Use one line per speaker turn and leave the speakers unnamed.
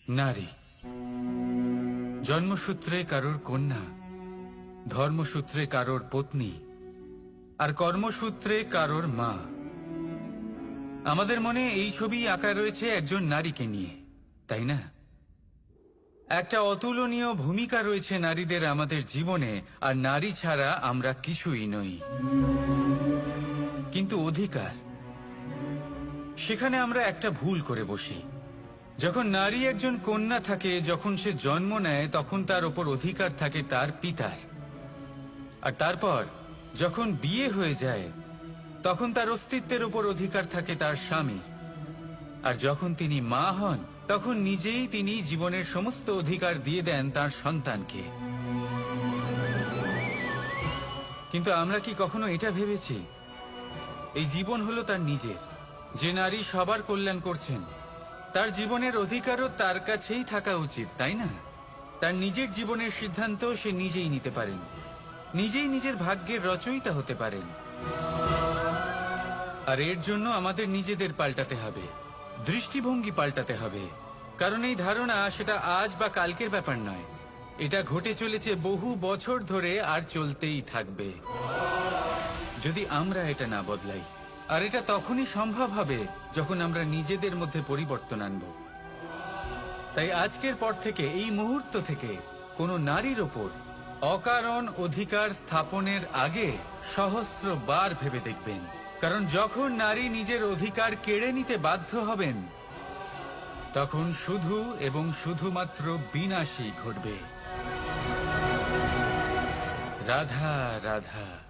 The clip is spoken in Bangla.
নারী জন্মসূত্রে কারোর কন্যা, ধর্মসূত্রে কারোর পত্নী, আর কর্মসূত্রে কারোর মা। আমাদের মনে এই ছবি আঁকা রয়েছে একজন নারীকে নিয়ে, তাই না? একটা অতুলনীয় ভূমিকা রয়েছে নারীদের আমাদের জীবনে, আর নারী ছাড়া আমরা কিছুই নই। কিন্তু অধিকার, সেখানে আমরা একটা ভুল করে বসি। যখন নারী একজন কন্যা থাকে, যখন সে জন্ম নেয়, তখন তার ওপর অধিকার থাকে তার পিতার। আর তারপর যখন বিয়ে হয়ে যায়, তখন তার অস্তিত্বের উপর অধিকার থাকে তার স্বামীর। আর যখন তিনি মা হন, তখন নিজেই তিনি জীবনের সমস্ত অধিকার দিয়ে দেন তার সন্তানকে। কিন্তু আমরা কি কখনো এটা ভেবেছি এই জীবন হলো তার নিজের? যে নারী সবার কল্যাণ করছেন, তার জীবনের অধিকারও তার কাছেই থাকা উচিত, তাই না? তার নিজের জীবনের সিদ্ধান্ত সে নিজেই নিতে পারেন, নিজেই নিজের ভাগ্যের রচয়িতা হতে পারেন। আর এর জন্য আমাদের নিজেদের পাল্টাতে হবে, দৃষ্টিভঙ্গি পাল্টাতে হবে। কারণ এই ধারণা সেটা আজ বা কালকের ব্যাপার নয়, এটা ঘটে চলেছে বহু বছর ধরে, আর চলতেই থাকবে যদি আমরা এটা না বদলাই। আর এটা তখনই সম্ভব হবে যখন আমরা নিজেদের মধ্যে পরিবর্তন আনব। তাই আজকের পর থেকে, এই মুহূর্ত থেকে, কোনো নারীর ওপর অকারণ অধিকার স্থাপনের আগে সহস্রবার ভেবে দেখবেন। কারণ যখন নারী নিজের অধিকার কেড়ে নিতে বাধ্য হবেন, তখন শুধু এবং শুধুমাত্র বিনাশই ঘটবে। রাধা রাধা।